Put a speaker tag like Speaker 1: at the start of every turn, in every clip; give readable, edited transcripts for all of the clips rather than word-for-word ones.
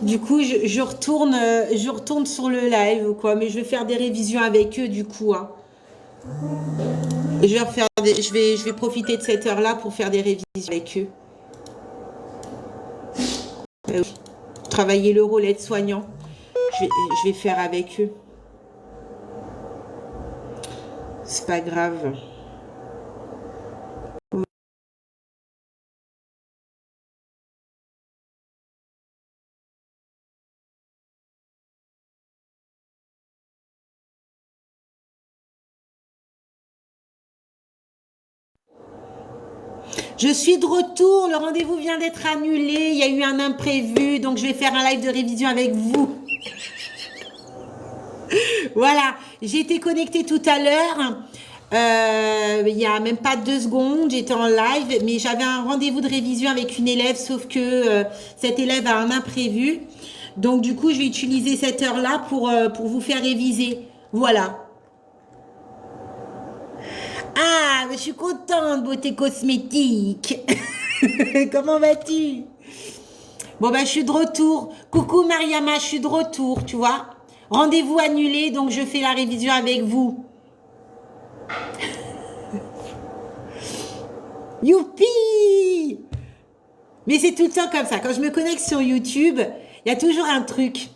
Speaker 1: Du coup, je retourne sur le live ou quoi, mais je vais faire des révisions avec eux du coup, hein. Je vais profiter de cette heure-là pour faire des révisions avec eux. Oui. Travailler le rôle aide-soignant. Je vais faire avec eux. C'est pas grave. Je suis de retour, le rendez-vous vient d'être annulé, il y a eu un imprévu, donc je vais faire un live de révision avec vous. Voilà, j'ai été connectée tout à l'heure, il n'y a même pas 2 secondes, j'étais en live, mais j'avais un rendez-vous de révision avec une élève, sauf que cette élève a un imprévu. Donc du coup, je vais utiliser cette heure-là pour vous faire réviser. Voilà. Ah, je suis contente, beauté cosmétique. Comment vas-tu? Bon, ben, je suis de retour. Coucou Mariama, je suis de retour, tu vois. Rendez-vous annulé, donc je fais la révision avec vous. Youpi! Mais c'est tout le temps comme ça. Quand je me connecte sur YouTube, il y a toujours un truc.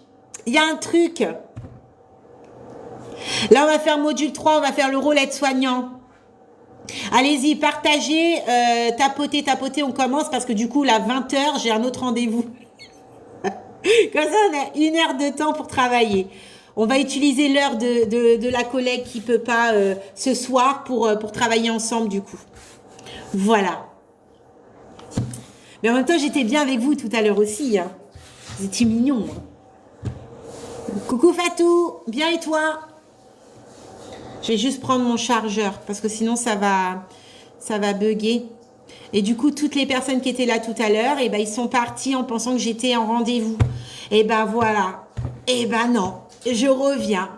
Speaker 1: Il y a un truc. Là, on va faire module 3, on va faire le rôle aide-soignant. Allez-y, partagez, tapotez, on commence parce que du coup, là, 20h, j'ai un autre rendez-vous. Comme ça, on a 1 heure de temps pour travailler. On va utiliser l'heure de la collègue qui peut pas ce soir pour travailler ensemble du coup. Voilà. Mais en même temps, j'étais bien avec vous tout à l'heure aussi. Hein. Vous étiez mignons. Hein. Coucou Fatou, bien et toi? Je vais juste prendre mon chargeur parce que sinon ça va bugger. Et du coup, toutes les personnes qui étaient là tout à l'heure, eh ben, ils sont partis en pensant que j'étais en rendez-vous. Et ben voilà. Et ben non, je reviens.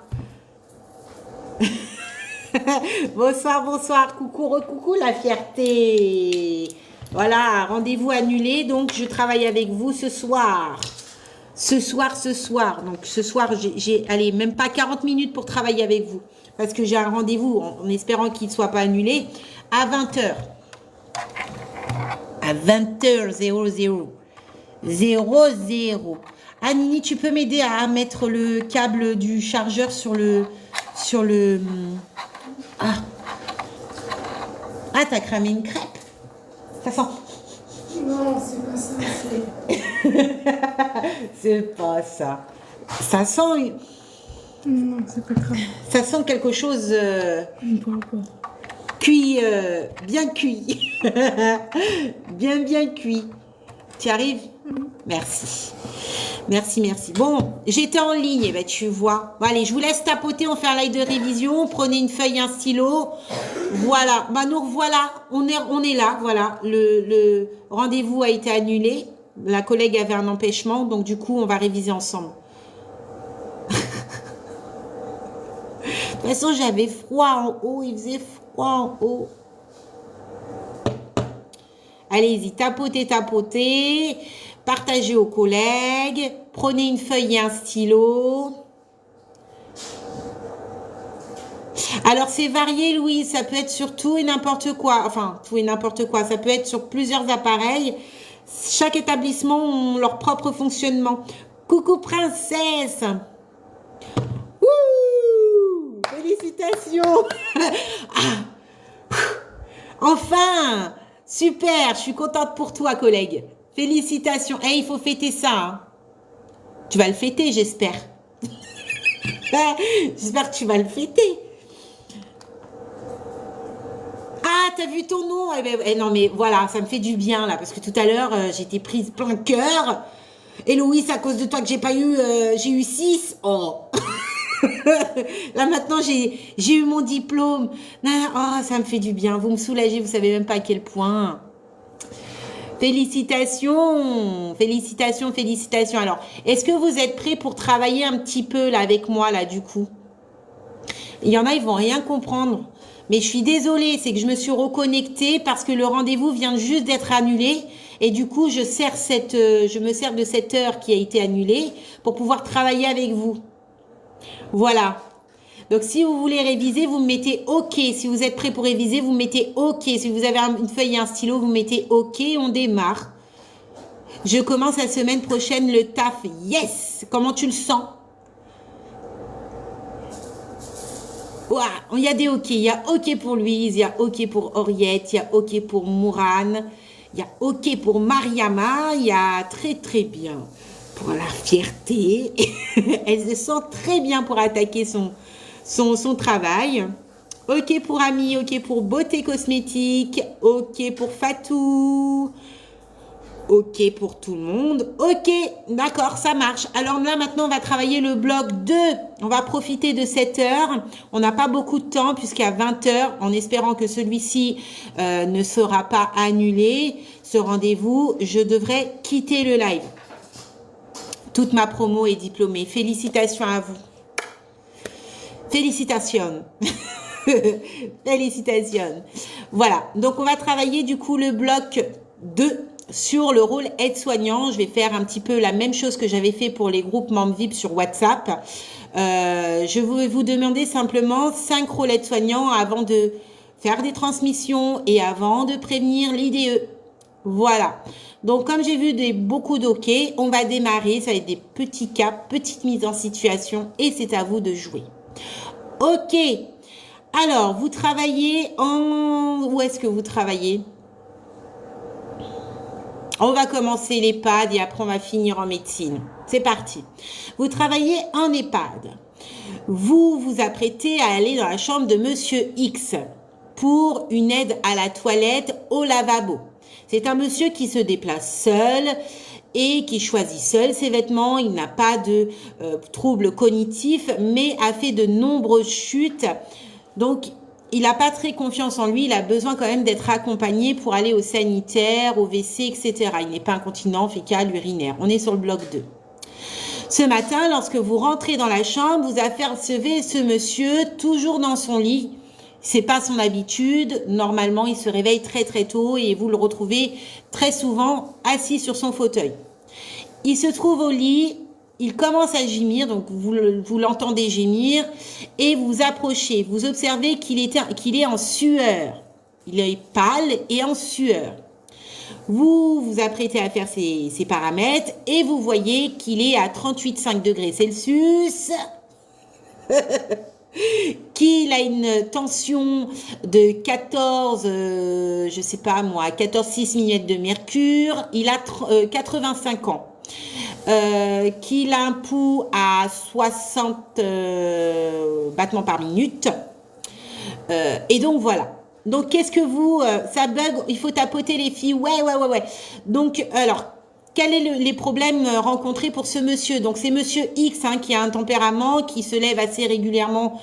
Speaker 1: Bonsoir, coucou la fierté. Voilà, rendez-vous annulé, donc je travaille avec vous ce soir. Ce soir. Donc ce soir, j'ai allez, même pas 40 minutes pour travailler avec vous. Parce que j'ai un rendez-vous, en espérant qu'il ne soit pas annulé, à 20h. À 20h00. 00. Ah Nini, tu peux m'aider à mettre le câble du chargeur sur le... Ah, t'as cramé une crêpe? Ça sent...
Speaker 2: Non, c'est pas ça,
Speaker 1: C'est pas ça. Ça sent...
Speaker 2: Non, c'est pas grave.
Speaker 1: Ça sent quelque chose...
Speaker 2: Pas.
Speaker 1: Cuit, bien cuit. bien cuit. Tu arrives? Merci. Merci. Bon, j'étais en ligne, ben, tu vois. Bon, allez, je vous laisse tapoter, on fait un live de révision. Prenez une feuille, un stylo. Voilà. Bah, nous revoilà. On est là, voilà. Le rendez-vous a été annulé. La collègue avait un empêchement, donc du coup, on va réviser ensemble. De toute façon, j'avais froid en haut. Il faisait froid en haut. Allez-y, tapotez. Partagez aux collègues. Prenez une feuille et un stylo. Alors, c'est varié, Louise. Ça peut être sur tout et n'importe quoi. Enfin, tout et n'importe quoi. Ça peut être sur plusieurs appareils. Chaque établissement a leur propre fonctionnement. Coucou, princesse. Ouh, félicitations. Enfin, super. Je suis contente pour toi, collègue. Félicitations. Hey, il faut fêter ça. Hein. Tu vas le fêter, j'espère. J'espère que tu vas le fêter. Ah, t'as vu ton nom? Non, mais voilà, ça me fait du bien, là, parce que tout à l'heure, j'étais prise plein cœur. Héloïse, à cause de toi que j'ai eu 6. Oh. Là, maintenant, j'ai eu mon diplôme. Oh, ça me fait du bien. Vous me soulagez, vous savez même pas à quel point. Félicitations. Alors, est-ce que vous êtes prêts pour travailler un petit peu là avec moi là du coup? Il y en a, ils vont rien comprendre. Mais je suis désolée, c'est que je me suis reconnectée parce que le rendez-vous vient juste d'être annulé Et du coup, je me sers de cette heure qui a été annulée pour pouvoir travailler avec vous. Voilà. Donc, si vous voulez réviser, vous me mettez OK. Si vous êtes prêt pour réviser, vous mettez OK. Si vous avez une feuille et un stylo, vous mettez OK. On démarre. Je commence la semaine prochaine le taf. Yes! Comment tu le sens? Ouah, il y a des OK. Il y a OK pour Louise, il y a OK pour Oriette, il y a OK pour Mourane, il y a OK pour Mariama, il y a très très bien pour la fierté. Elle se sent très bien pour attaquer son travail. OK pour Ami, OK pour Beauté Cosmétique, OK pour Fatou. OK pour tout le monde. OK, d'accord, ça marche. Alors là, maintenant, on va travailler le bloc 2. On va profiter de cette heure. On n'a pas beaucoup de temps puisqu'à 20 heures, en espérant que celui-ci ne sera pas annulé, ce rendez-vous, je devrais quitter le live. Toute ma promo est diplômée. Félicitations à vous. Félicitations. Félicitations. Voilà, donc on va travailler du coup le bloc 2 sur le rôle aide-soignant. Je vais faire un petit peu la même chose que j'avais fait pour les groupes membres VIP sur WhatsApp. Je vais vous demander simplement 5 rôles aide-soignants avant de faire des transmissions et avant de prévenir l'IDE. Voilà. Donc, comme j'ai vu beaucoup d'OK, on va démarrer. Ça va être des petits cas, petites mises en situation et c'est à vous de jouer. OK. Alors, vous travaillez en... Où est-ce que vous travaillez? On va commencer l'EHPAD et après on va finir en médecine. C'est parti. Vous travaillez en EHPAD. Vous vous apprêtez à aller dans la chambre de Monsieur X pour une aide à la toilette au lavabo. C'est un monsieur qui se déplace seul et qui choisit seul ses vêtements. Il n'a pas de troubles cognitifs, mais a fait de nombreuses chutes. Donc, il n'a pas très confiance en lui, il a besoin quand même d'être accompagné pour aller au sanitaire, au WC, etc. Il n'est pas incontinent, fécal, urinaire. On est sur le bloc 2. Ce matin, lorsque vous rentrez dans la chambre, vous apercevez ce monsieur toujours dans son lit. C'est pas son habitude. Normalement, il se réveille très très tôt et vous le retrouvez très souvent assis sur son fauteuil. Il se trouve au lit. Il commence à gémir, donc vous l'entendez gémir et vous vous approchez. Vous observez qu'il est en sueur. Il est pâle et en sueur. Vous vous apprêtez à faire ses paramètres et vous voyez qu'il est à 38,5 degrés Celsius, qu'il a une tension de je sais pas moi, 14,6 mm de mercure. Il a 85 ans. Qu'il a un pouls à 60 battements par minute. Et donc, voilà. Donc, qu'est-ce que vous... ça bug, il faut tapoter les filles. Ouais. Donc, alors, quels sont les problèmes rencontrés pour ce monsieur? Donc, c'est monsieur X qui a un tempérament, qui se lève assez régulièrement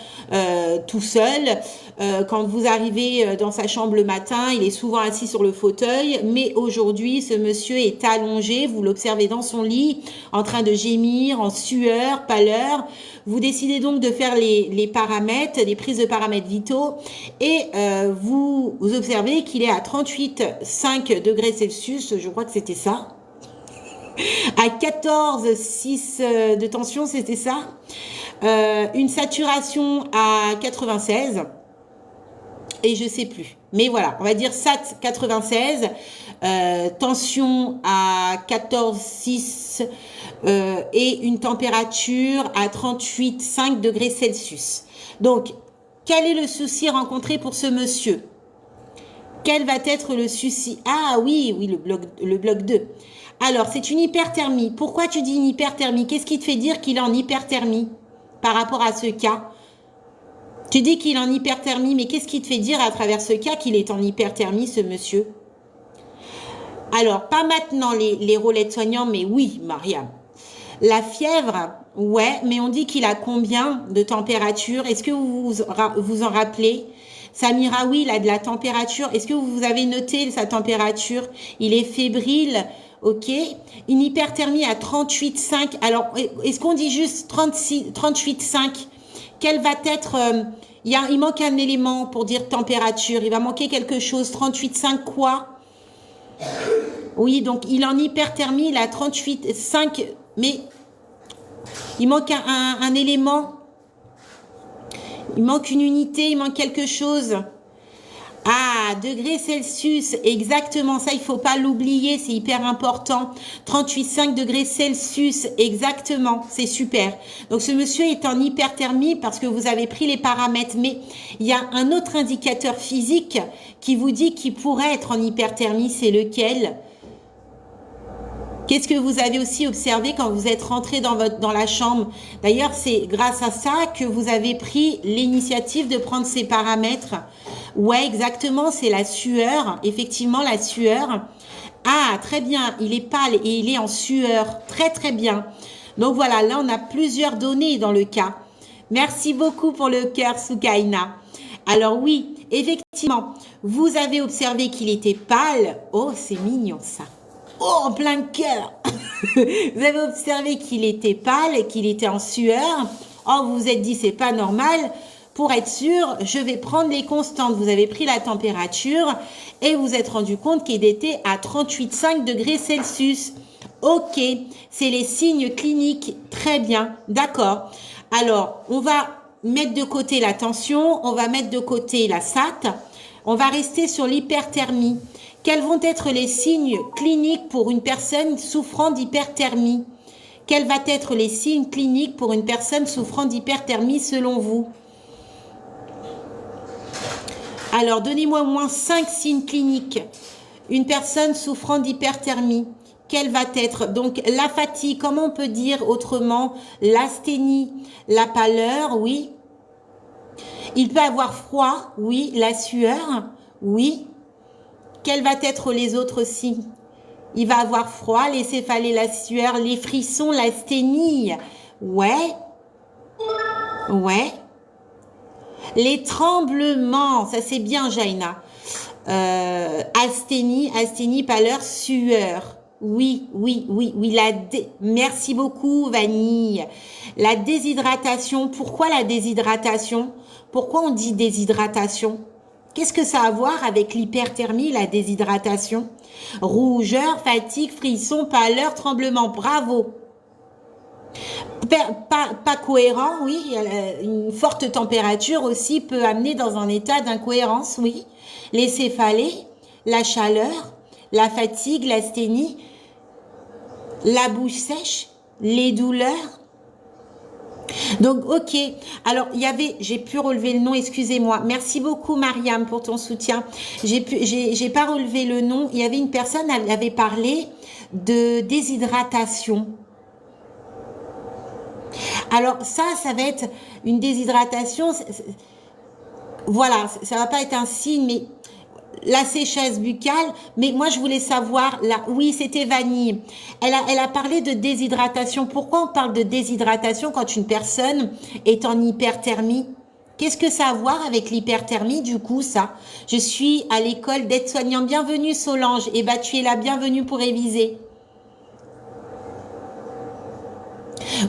Speaker 1: tout seul. Quand vous arrivez dans sa chambre le matin, il est souvent assis sur le fauteuil. Mais aujourd'hui, ce monsieur est allongé. Vous l'observez dans son lit, en train de gémir, en sueur, pâleur. Vous décidez donc de faire les paramètres, les prises de paramètres vitaux. Et vous observez qu'il est à 38,5 degrés Celsius. Je crois que c'était ça. À 14,6 de tension, c'était ça. Une saturation à 96 et je sais plus. Mais voilà, on va dire SAT 96, tension à 14,6 et une température à 38,5 degrés Celsius. Donc, quel est le souci rencontré pour ce monsieur? Quel va être le souci? Ah oui, le bloc 2. Alors, c'est une hyperthermie. Pourquoi tu dis une hyperthermie? Qu'est-ce qui te fait dire qu'il est en hyperthermie par rapport à ce cas? Tu dis qu'il est en hyperthermie, mais qu'est-ce qui te fait dire à travers ce cas qu'il est en hyperthermie, ce monsieur? Alors, pas maintenant les rôles soignants, mais oui, Mariam. La fièvre, ouais, mais on dit qu'il a combien de température? Est-ce que vous vous en rappelez? Samira, oui, il a de la température. Est-ce que vous avez noté sa température? Il est fébrile. Ok, une hyperthermie à 38,5. Alors, est-ce qu'on dit juste 38,5? Quel va être... il manque un élément pour dire température. Il va manquer quelque chose. 38,5 quoi? Oui, donc il est en hyperthermie, il a 38,5, mais il manque un élément. Il manque une unité, il manque quelque chose. Ah, degrés Celsius, exactement, ça il faut pas l'oublier, c'est hyper important. 38,5 degrés Celsius, exactement, c'est super. Donc ce monsieur est en hyperthermie parce que vous avez pris les paramètres, mais il y a un autre indicateur physique qui vous dit qu'il pourrait être en hyperthermie, c'est lequel? Qu'est-ce que vous avez aussi observé quand vous êtes rentré dans la chambre? D'ailleurs, c'est grâce à ça que vous avez pris l'initiative de prendre ces paramètres. Ouais, exactement, c'est la sueur. Effectivement, la sueur. Ah, très bien, il est pâle et il est en sueur. Très, très bien. Donc voilà, là, on a plusieurs données dans le cas. Merci beaucoup pour le cœur, Soukaina. Alors oui, effectivement, vous avez observé qu'il était pâle. Oh, c'est mignon ça. Oh, en plein cœur. Vous avez observé qu'il était pâle, qu'il était en sueur. Oh, vous vous êtes dit, c'est pas normal. Pour être sûr, je vais prendre les constantes. Vous avez pris la température et vous êtes rendu compte qu'il était à 38,5 degrés Celsius. Ok, c'est les signes cliniques. Très bien, d'accord. Alors, on va mettre de côté la tension, on va mettre de côté la SAT. On va rester sur l'hyperthermie. Quels vont être les signes cliniques pour une personne souffrant d'hyperthermie? Quels vont être les signes cliniques pour une personne souffrant d'hyperthermie selon vous? Alors, donnez-moi au moins 5 signes cliniques. Une personne souffrant d'hyperthermie, quelle va être? Donc, la fatigue, comment on peut dire autrement? L'asthénie, la pâleur, oui. Il peut avoir froid, oui. La sueur, oui. Quels vont être les autres signes? Il va avoir froid, les céphalées, la sueur, les frissons, l'asthénie. Ouais. Ouais. Les tremblements, ça c'est bien, Jaina. Asthénie, pâleur, sueur. Oui. Merci beaucoup, Vanille. La déshydratation. Pourquoi la déshydratation? Pourquoi on dit déshydratation? Qu'est-ce que ça a à voir avec l'hyperthermie, la déshydratation? Rougeur, fatigue, frisson, pâleur, tremblement. Bravo. Pas cohérent, oui. Une forte température aussi peut amener dans un état d'incohérence, oui. Les céphalées, la chaleur, la fatigue, l'asthénie, la bouche sèche, les douleurs. Donc, ok. Alors, j'ai pu relever le nom, excusez-moi. Merci beaucoup, Mariam, pour ton soutien. J'ai pas relevé le nom. Il y avait une personne, elle avait parlé de déshydratation. Alors, ça va être une déshydratation. Voilà, ça va pas être un signe, mais la sécheresse buccale. Mais moi, je voulais savoir, oui, c'était Vanille. Elle a parlé de déshydratation. Pourquoi on parle de déshydratation quand une personne est en hyperthermie? Qu'est-ce que ça a à voir avec l'hyperthermie, du coup, ça? Je suis à l'école d'aide-soignant. Bienvenue, Solange. Eh ben, tu es la bienvenue pour réviser.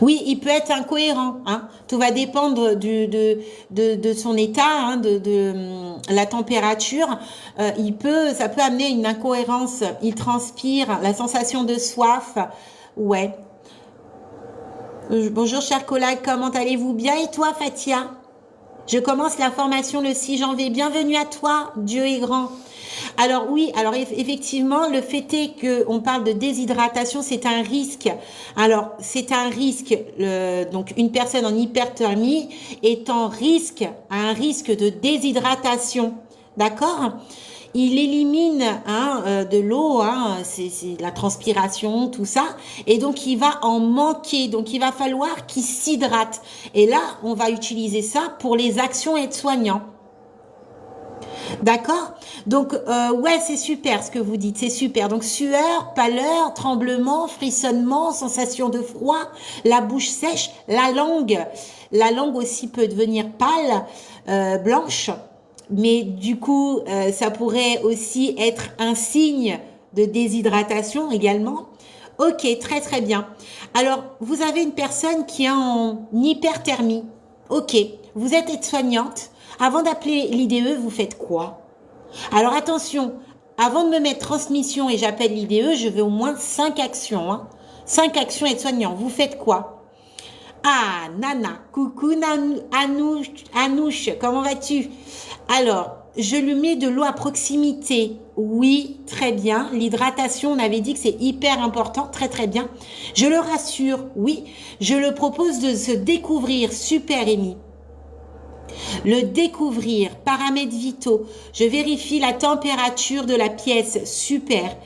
Speaker 1: Oui, il peut être incohérent. Hein. Tout va dépendre de son état, hein, de la température. Ça peut amener une incohérence. Il transpire, la sensation de soif. Ouais. Bonjour, chers collègues, comment allez-vous? Bien, et toi, Fatia? Je commence la formation le 6 janvier. Bienvenue à toi, Dieu est grand. Alors oui, alors effectivement, le fait est qu'on parle de déshydratation, c'est un risque. Alors, c'est un risque, donc une personne en hyperthermie est à un risque de déshydratation. D'accord? Il élimine de l'eau, c'est la transpiration, tout ça, et donc il va en manquer. Donc il va falloir qu'il s'hydrate. Et là, on va utiliser ça pour les actions aides-soignants. D'accord? Donc, ouais, c'est super ce que vous dites, c'est super. Donc, sueur, pâleur, tremblement, frissonnement, sensation de froid, la bouche sèche, la langue. La langue aussi peut devenir pâle, blanche. Mais du coup, ça pourrait aussi être un signe de déshydratation également. Ok, très très bien. Alors, vous avez une personne qui est en hyperthermie. Ok, vous êtes aide-soignante. Avant d'appeler l'IDE, vous faites quoi? Alors attention, avant de me mettre transmission et j'appelle l'IDE, je veux au moins 5 actions. Hein. 5 actions aides-soignants. Vous faites quoi? Ah, Nana, coucou Anouche, comment vas-tu? Alors, je lui mets de l'eau à proximité. Oui, très bien. L'hydratation, on avait dit que c'est hyper important. Très, très bien. Je le rassure. Oui, je le propose de se découvrir. Super, Amy. Le découvrir. Paramètres vitaux. Je vérifie la température de la pièce. Super.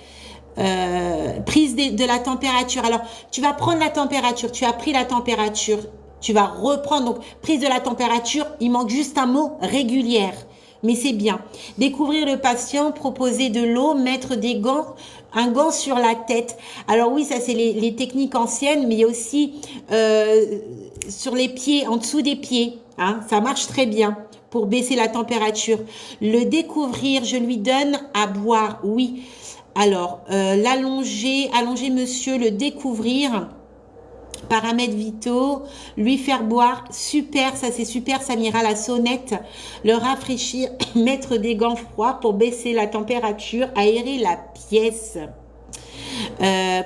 Speaker 1: Prise de la température. Alors, tu vas prendre la température. Tu as pris la température. Tu vas reprendre. Donc, prise de la température. Il manque juste un mot, régulière. Mais c'est bien. Découvrir le patient, proposer de l'eau, mettre des gants, un gant sur la tête. Alors oui, ça c'est les techniques anciennes, mais il y a aussi sur les pieds, en dessous des pieds. Hein, ça marche très bien pour baisser la température. Le découvrir, je lui donne à boire. Oui. Alors, l'allonger, allonger monsieur, le découvrir, paramètres vitaux, lui faire boire, super, ça c'est super, ça m'ira la sonnette, le rafraîchir, mettre des gants froids pour baisser la température, aérer la pièce.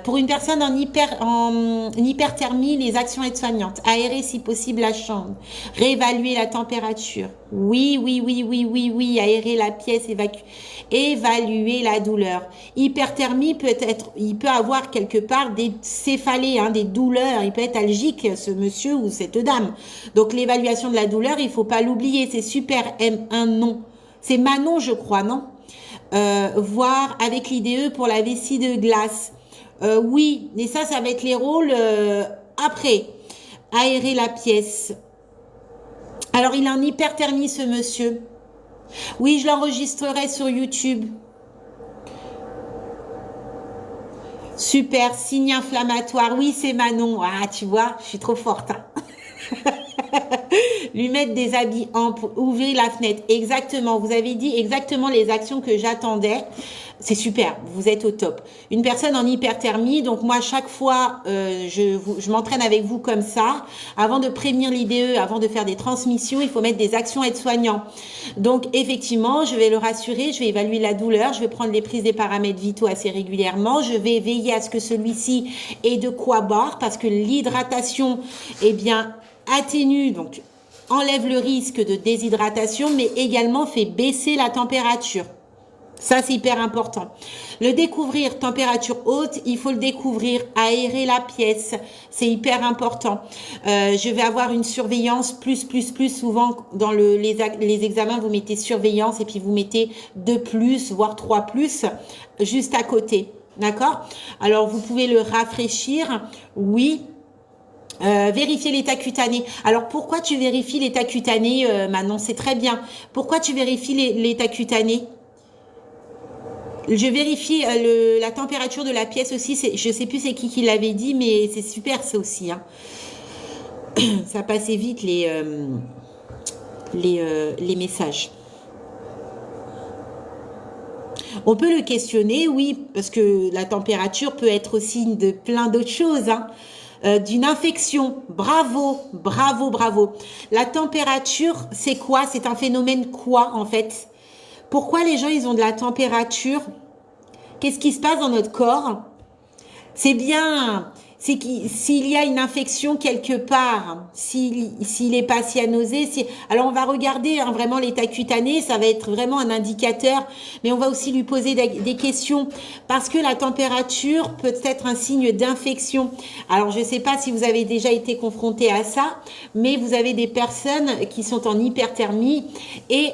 Speaker 1: Pour une personne en hyperthermie, les actions aides-soignantes, aérer si possible la chambre, réévaluer la température, oui, aérer la pièce, évaluer la douleur. Hyperthermie il peut avoir quelque part des céphalées, hein, des douleurs, il peut être algique ce monsieur ou cette dame. Donc l'évaluation de la douleur, il faut pas l'oublier, c'est super M1 non. C'est Manon je crois, non? Voir avec l'IDE pour la vessie de glace. Oui, et ça va être les rôles après. Aérer la pièce. Alors, il est en hyperthermie, ce monsieur. Oui, je l'enregistrerai sur YouTube. Super, signe inflammatoire. Oui, c'est Manon. Ah, tu vois, je suis trop forte. Hein. Lui mettre des habits amples, ouvrir la fenêtre. Exactement, vous avez dit exactement les actions que j'attendais. C'est super, vous êtes au top. Une personne en hyperthermie, donc moi chaque fois je m'entraîne avec vous comme ça. Avant de prévenir l'IDE, avant de faire des transmissions, il faut mettre des actions aides-soignants. Donc effectivement, je vais le rassurer, je vais évaluer la douleur, je vais prendre les prises des paramètres vitaux assez régulièrement, je vais veiller à ce que celui-ci ait de quoi boire parce que l'hydratation, eh bien, atténue, donc enlève le risque de déshydratation, mais également fait baisser la température. Ça, c'est hyper important. Le découvrir, température haute, il faut le découvrir, aérer la pièce, c'est hyper important. Je vais avoir une surveillance plus. Souvent, dans les examens, vous mettez surveillance et puis vous mettez 2+, voire 3+, juste à côté. D'accord? Alors, vous pouvez le rafraîchir, oui. Vérifier l'état cutané. Alors, pourquoi tu vérifies l'état cutané, Manon? C'est très bien. Pourquoi tu vérifies l'état cutané? Je vérifie la température de la pièce aussi. Je sais plus c'est qui l'avait dit, mais c'est super ça aussi. Hein. Ça passait vite les messages. On peut le questionner, oui, parce que la température peut être aussi de plein d'autres choses. Hein. D'une infection. Bravo. La température, c'est quoi? C'est un phénomène quoi en fait? Pourquoi les gens, ils ont de la température? Qu'est-ce qui se passe dans notre corps? C'est bien, c'est s'il y a une infection quelque part, s'il est pas cyanosé, alors on va regarder hein, vraiment l'état cutané, ça va être vraiment un indicateur, mais on va aussi lui poser des questions parce que la température peut être un signe d'infection. Alors je sais pas si vous avez déjà été confronté à ça, mais vous avez des personnes qui sont en hyperthermie et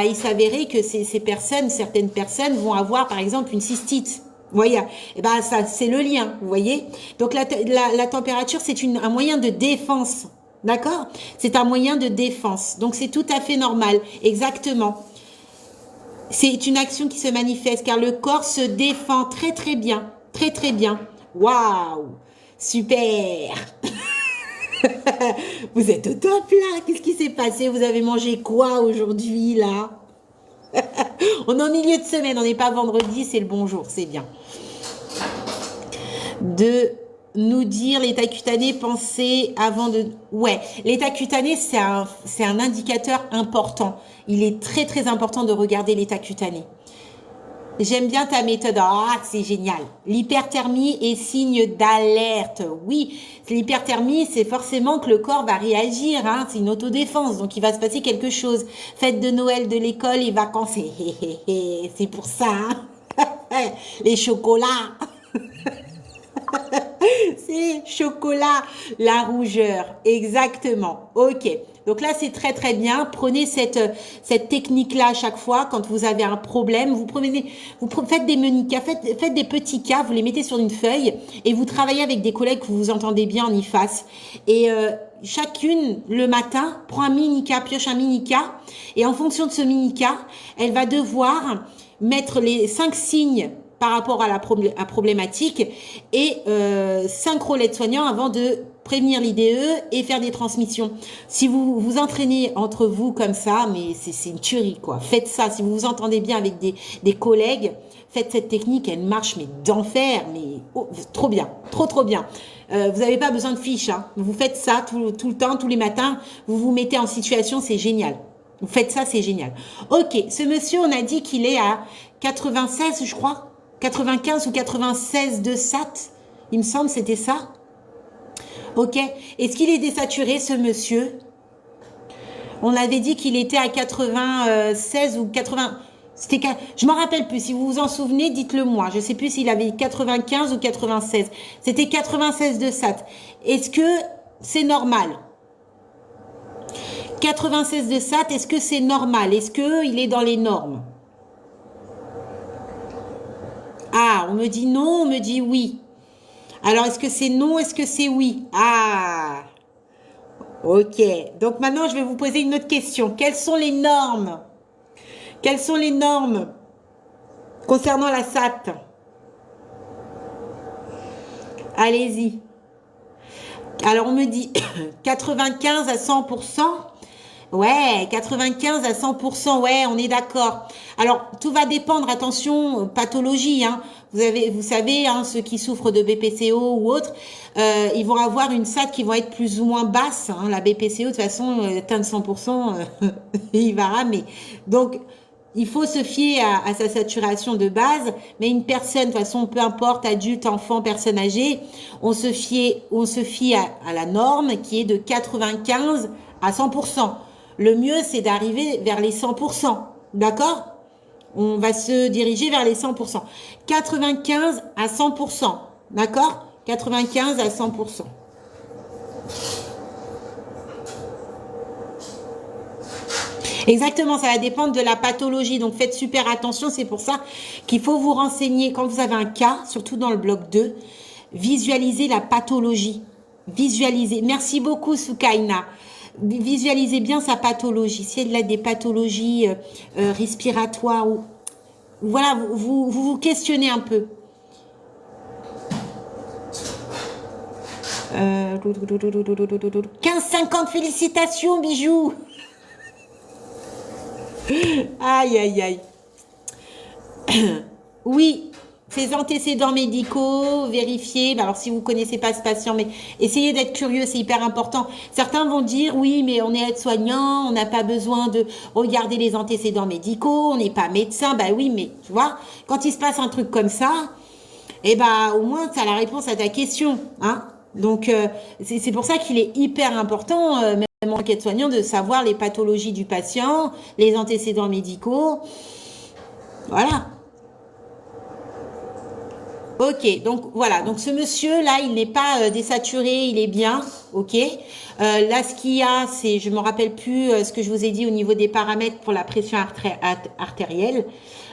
Speaker 1: il s'avérait que certaines personnes vont avoir par exemple une cystite. Vous voyez, ça c'est le lien, vous voyez. Donc la température c'est un moyen de défense, d'accord? C'est un moyen de défense, donc c'est tout à fait normal, exactement. C'est une action qui se manifeste car le corps se défend très bien, très bien. Waouh, super. Vous êtes au top là. Qu'est-ce qui s'est passé? Vous avez mangé quoi aujourd'hui là? On est en milieu de semaine, on n'est pas vendredi, c'est le bonjour, c'est bien. De nous dire l'état cutané, penser avant de... Ouais, l'état cutané, c'est un indicateur important. Il est très important de regarder l'état cutané. J'aime bien ta méthode. Ah, c'est génial. L'hyperthermie est signe d'alerte. Oui, l'hyperthermie, c'est forcément que le corps va réagir. Hein. C'est une autodéfense, donc il va se passer quelque chose. Fête de Noël, de l'école, les vacances, c'est pour ça. Hein. Les chocolats. C'est chocolat, la rougeur, exactement. Ok, donc là c'est très très bien. Prenez cette technique-là à chaque fois quand vous avez un problème. Faites des mini-cas, faites des petits cas, vous les mettez sur une feuille et vous travaillez avec des collègues que vous entendez bien en IFAS. Et chacune le matin prend un mini-cas, pioche un mini-cas et en fonction de ce mini-cas, elle va devoir mettre les 5 signes par rapport à la problématique et synchro l'aide-soignant avant de prévenir l'IDE et faire des transmissions. Si vous vous entraînez entre vous comme ça, mais c'est une tuerie quoi. Faites ça. Si vous vous entendez bien avec des collègues, faites cette technique. Elle marche mais d'enfer, mais trop bien, trop bien. Vous n'avez pas besoin de fiches. Hein. Vous faites ça tout le temps, tous les matins. Vous vous mettez en situation, c'est génial. Vous faites ça, c'est génial. Ok, ce monsieur, on a dit qu'il est à 96, je crois. 95 ou 96 de SAT, il me semble, c'était ça. Ok. Est-ce qu'il est désaturé, ce monsieur? On avait dit qu'il était à 96 ou 80. Je m'en rappelle plus. Si vous vous en souvenez, dites-le moi. Je ne sais plus s'il avait 95 ou 96. C'était 96 de SAT. Est-ce que c'est normal? 96 de SAT, est-ce que c'est normal? Est-ce qu'il est dans les normes? Ah, on me dit non, on me dit oui. Alors, est-ce que c'est non, est-ce que c'est oui? Ah, ok. Donc maintenant, je vais vous poser une autre question. Quelles sont les normes? Quelles sont les normes concernant la SAT? Allez-y. Alors, on me dit 95 à 100%. Ouais, 95 à 100%, ouais, on est d'accord. Alors, tout va dépendre, attention, pathologie, hein. Vous savez, hein, ceux qui souffrent de BPCO ou autres, ils vont avoir une SAT qui vont être plus ou moins basse. Hein. La BPCO, de toute façon, atteindre 100%, il va ramer. Donc, il faut se fier à sa saturation de base, mais une personne, de toute façon, peu importe, adulte, enfant, personne âgée, on se fie à la norme qui est de 95 à 100%. Le mieux, c'est d'arriver vers les 100%. D'accord? On va se diriger vers les 100%. 95 à 100%. D'accord? 95 à 100%. Exactement, ça va dépendre de la pathologie. Donc, faites super attention. C'est pour ça qu'il faut vous renseigner. Quand vous avez un cas, surtout dans le bloc 2, visualisez la pathologie. Visualisez. Merci beaucoup, Soukaina. Visualisez bien sa pathologie. Si elle a des pathologies respiratoires ou voilà, vous questionnez un peu. 15-50, félicitations, bijoux. Aïe, aïe, aïe. Oui, ses antécédents médicaux, vérifier. Alors, si vous ne connaissez pas ce patient, mais essayez d'être curieux, c'est hyper important. Certains vont dire, oui, mais on est aide-soignant, on n'a pas besoin de regarder les antécédents médicaux, on n'est pas médecin. Bah oui, mais tu vois, quand il se passe un truc comme ça, eh ben, au moins, tu as la réponse à ta question. Hein. Donc, c'est pour ça qu'il est hyper important, même en aide-soignant, de savoir les pathologies du patient, les antécédents médicaux. Voilà. Ok, donc voilà, donc ce monsieur là, il n'est pas désaturé, il est bien, ok. Là, ce qu'il y a, c'est, je me rappelle plus ce que je vous ai dit au niveau des paramètres pour la pression artérielle.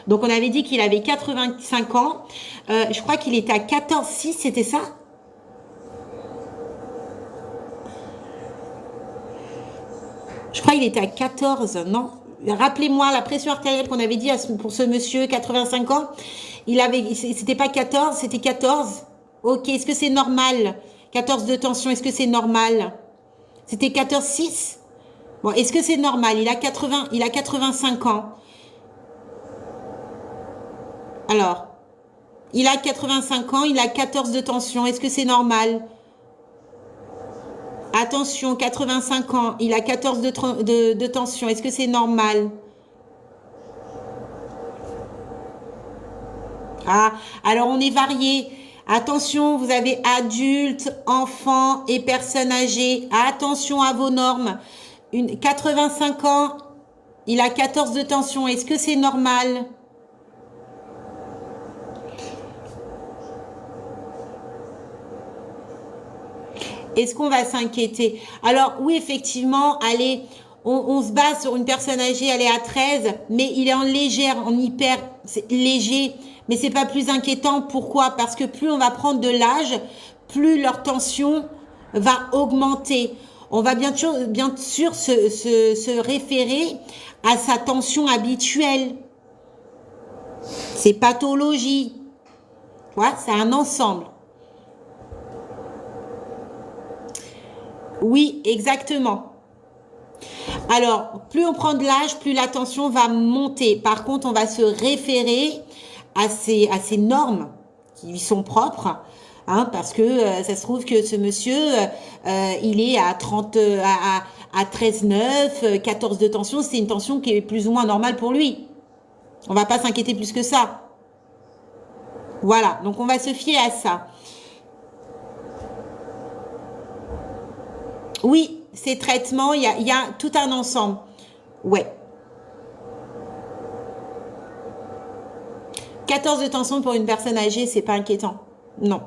Speaker 1: Donc on avait dit qu'il avait 85 ans, je crois qu'il était à 14,6, c'était ça? Je crois qu'il était à 14, non? Rappelez-moi la pression artérielle qu'on avait dit pour ce monsieur, 85 ans. C'était pas 14, c'était 14. Ok, est-ce que c'est normal? 14 de tension, est-ce que c'est normal? C'était 14,6? Bon, est-ce que c'est normal? Il a 85 ans. Alors, il a 85 ans, il a 14 de tension, est-ce que c'est normal? Attention, 85 ans, il a 14 de tension, est-ce que c'est normal? Ah, alors on est varié. Attention, vous avez adultes, enfants et personnes âgées. Attention à vos normes. 85 ans, il a 14 de tension. Est-ce que c'est normal? Est-ce qu'on va s'inquiéter? Alors oui, effectivement, allez, on se base sur une personne âgée, elle est à 13, mais il est en légère, en hyper, c'est léger, mais c'est pas plus inquiétant. Pourquoi? Parce que plus on va prendre de l'âge, plus leur tension va augmenter. On va bien sûr se référer à sa tension habituelle. C'est pathologie. Voilà, c'est un ensemble. Oui, exactement. Alors, plus on prend de l'âge, plus la tension va monter. Par contre, on va se référer à ces normes qui lui sont propres, hein, parce que ça se trouve que ce monsieur, il est à 30, à 13,9, 14 de tension. C'est une tension qui est plus ou moins normale pour lui. On va pas s'inquiéter plus que ça. Voilà, donc on va se fier à ça. Oui, ces traitements, il y a tout un ensemble. Ouais. 14 de tension pour une personne âgée, c'est pas inquiétant. Non.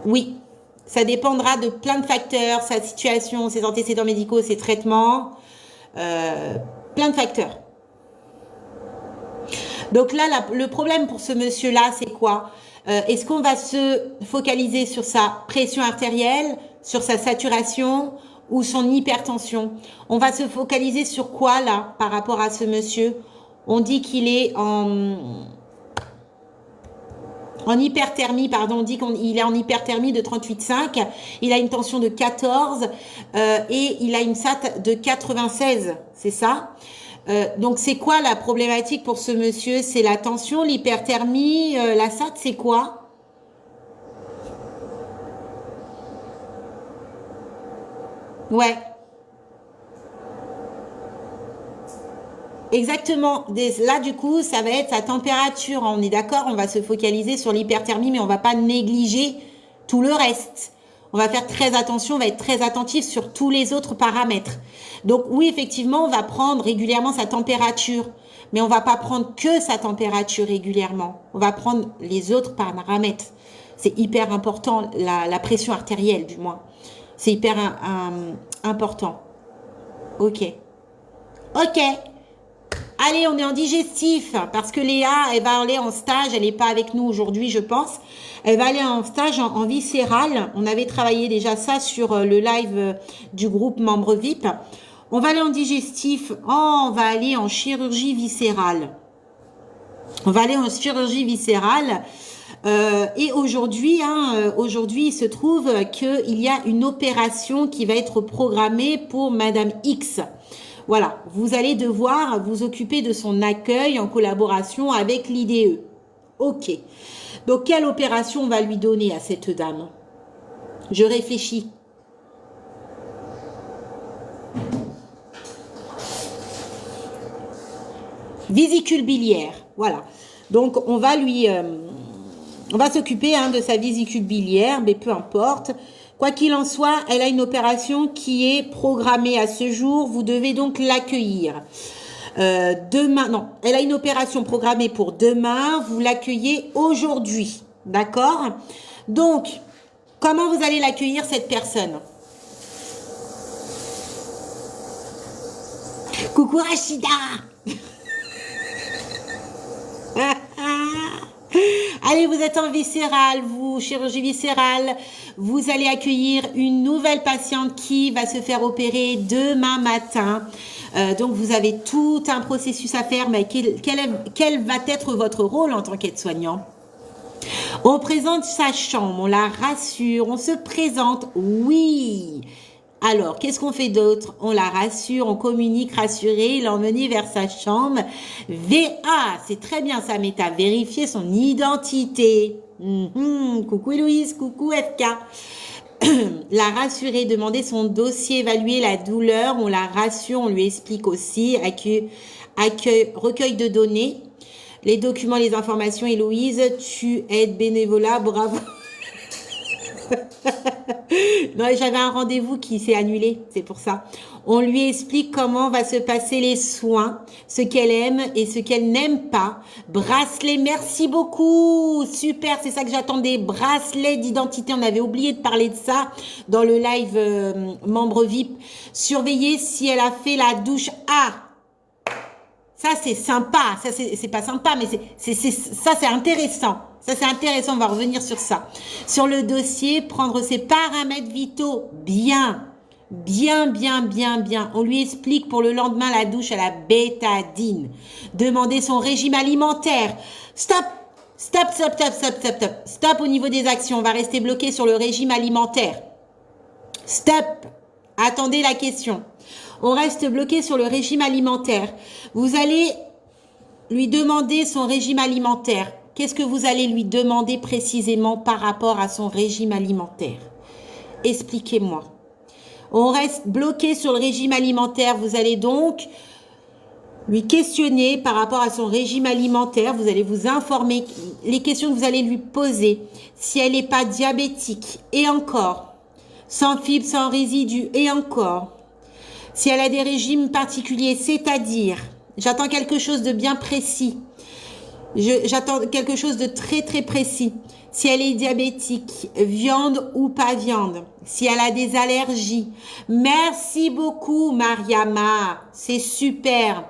Speaker 1: Oui, ça dépendra de plein de facteurs, sa situation, ses antécédents médicaux, ses traitements, plein de facteurs. Donc là, le problème pour ce monsieur-là, c'est quoi? Est-ce qu'on va se focaliser sur sa pression artérielle, sur sa saturation ou son hypertension? On va se focaliser sur quoi là par rapport à ce monsieur? On dit qu'il est en hyperthermie, pardon, on dit qu'il est en hyperthermie de 38,5, il a une tension de 14 et il a une SAT de 96, c'est ça? Donc c'est quoi la problématique pour ce monsieur? C'est la tension, l'hyperthermie, la SAT, c'est quoi? Ouais. Exactement. Là, du coup, ça va être sa température. On est d'accord, on va se focaliser sur l'hyperthermie, mais on va pas négliger tout le reste. On va faire très attention, on va être très attentif sur tous les autres paramètres. Donc oui, effectivement, on va prendre régulièrement sa température, mais on va pas prendre que sa température régulièrement. On va prendre les autres paramètres. C'est hyper important, la pression artérielle du moins. C'est hyper important. Ok. Ok. Allez, on est en digestif parce que Léa, elle va aller en stage. Elle n'est pas avec nous aujourd'hui, je pense. Elle va aller en stage en viscéral. On avait travaillé déjà ça sur le live du groupe membre VIP. On va aller en digestif. Oh, on va aller en chirurgie viscérale. On va aller en chirurgie viscérale. Et aujourd'hui, aujourd'hui, il se trouve qu'il y a une opération qui va être programmée pour Madame X. Voilà, vous allez devoir vous occuper de son accueil en collaboration avec l'IDE. Ok. Donc, quelle opération on va lui donner à cette dame? Je réfléchis. Vésicule biliaire. Voilà. Donc, on va lui... on va s'occuper de sa vésicule biliaire, mais peu importe. Quoi qu'il en soit, elle a une opération qui est programmée à ce jour. Vous devez donc l'accueillir. Demain, non, elle a une opération programmée pour demain. Vous l'accueillez aujourd'hui. D'accord? Donc, comment vous allez l'accueillir, cette personne? Coucou Rachida. Allez, vous êtes en viscéral, vous, chirurgie viscérale, vous allez accueillir une nouvelle patiente qui va se faire opérer demain matin. Donc, vous avez tout un processus à faire, mais quel va être votre rôle en tant qu'aide-soignant? On présente sa chambre, on la rassure, on se présente, oui. Alors, qu'est-ce qu'on fait d'autre? On la rassure, on communique, rassurer, l'emmener vers sa chambre. VA, c'est très bien ça, mais t'as vérifié son identité. Coucou Héloïse, coucou FK. La rassurer, demander son dossier, évaluer la douleur, on la rassure, on lui explique aussi, recueil de données. Les documents, les informations, Héloïse, tu aides bénévolat, bravo. Non, j'avais un rendez-vous qui s'est annulé, c'est pour ça. On lui explique comment va se passer les soins, ce qu'elle aime et ce qu'elle n'aime pas. Bracelet, merci beaucoup, super, c'est ça que j'attendais. Bracelet d'identité, on avait oublié de parler de ça dans le live membre VIP. Surveiller si elle a fait la douche. Ah, ça c'est sympa, ça c'est pas sympa, mais ça c'est intéressant. Ça c'est intéressant, on va revenir sur ça. Sur le dossier, prendre ses paramètres vitaux, bien. Bien. On lui explique pour le lendemain la douche à la bétadine. Demander son régime alimentaire. Stop au niveau des actions. On va rester bloqué sur le régime alimentaire. Stop. Attendez la question. On reste bloqué sur le régime alimentaire. Vous allez lui demander son régime alimentaire. Qu'est-ce que vous allez lui demander précisément par rapport à son régime alimentaire? Expliquez-moi. On reste bloqué sur le régime alimentaire. Vous allez donc lui questionner par rapport à son régime alimentaire. Vous allez vous informer. Les questions que vous allez lui poser. Si elle n'est pas diabétique. Et encore. Sans fibres, sans résidus. Et encore. Si elle a des régimes particuliers. C'est-à-dire. J'attends quelque chose de bien précis. J'attends quelque chose de très précis. Si elle est diabétique, viande ou pas viande. Si elle a des allergies. Merci beaucoup, Mariama. C'est super.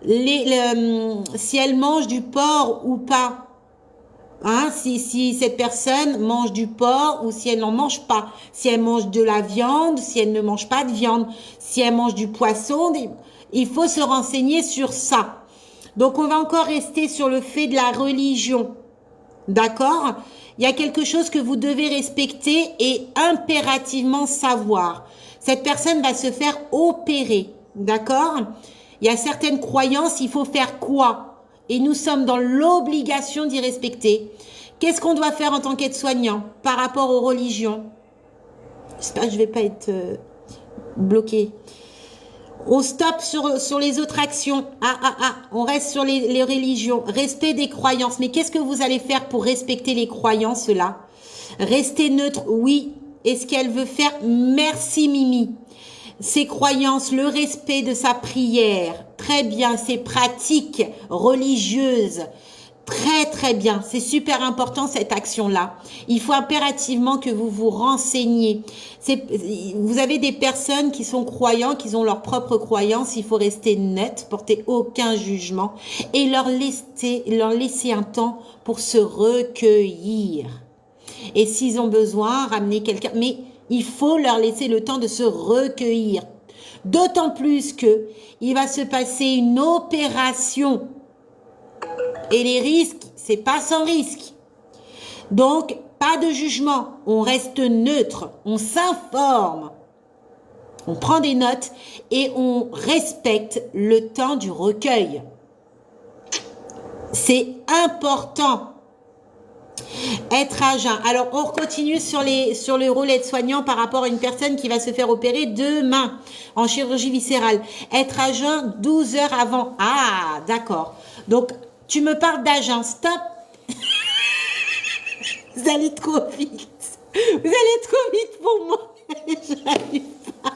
Speaker 1: Si elle mange du porc ou pas. Hein, si cette personne mange du porc ou si elle n'en mange pas. Si elle mange de la viande, si elle ne mange pas de viande. Si elle mange du poisson. Il faut se renseigner sur ça. Donc, on va encore rester sur le fait de la religion. D'accord? Il y a quelque chose que vous devez respecter et impérativement savoir. Cette personne va se faire opérer. D'accord? Il y a certaines croyances, il faut faire quoi? Et nous sommes dans l'obligation d'y respecter. Qu'est-ce qu'on doit faire en tant qu'aide-soignant par rapport aux religions? J'espère que je ne vais pas être bloquée. On stoppe sur les autres actions. On reste sur les religions. Respect des croyances. Mais qu'est-ce que vous allez faire pour respecter les croyances là? Rester neutre, oui. Et ce qu'elle veut faire, merci Mimi. Ses croyances, le respect de sa prière. Très bien, ses pratiques religieuses. Très bien. C'est super important cette action-là. Il faut impérativement que vous vous renseigniez. Vous avez des personnes qui sont croyants, qui ont leurs propres croyances. Il faut rester neutre, porter aucun jugement et leur laisser un temps pour se recueillir. Et s'ils ont besoin, ramener quelqu'un. Mais il faut leur laisser le temps de se recueillir. D'autant plus que il va se passer une opération. Et les risques, c'est pas sans risque. Donc, pas de jugement. On reste neutre. On s'informe. On prend des notes et on respecte le temps du recueil. C'est important. Être à jeun. Alors, on continue sur le rôle aide-soignant par rapport à une personne qui va se faire opérer demain en chirurgie viscérale. Être à jeun 12 heures avant. Ah, d'accord. Donc, tu me parles d'agent, stop. Vous allez trop vite. Vous allez trop vite pour moi. J'arrive pas.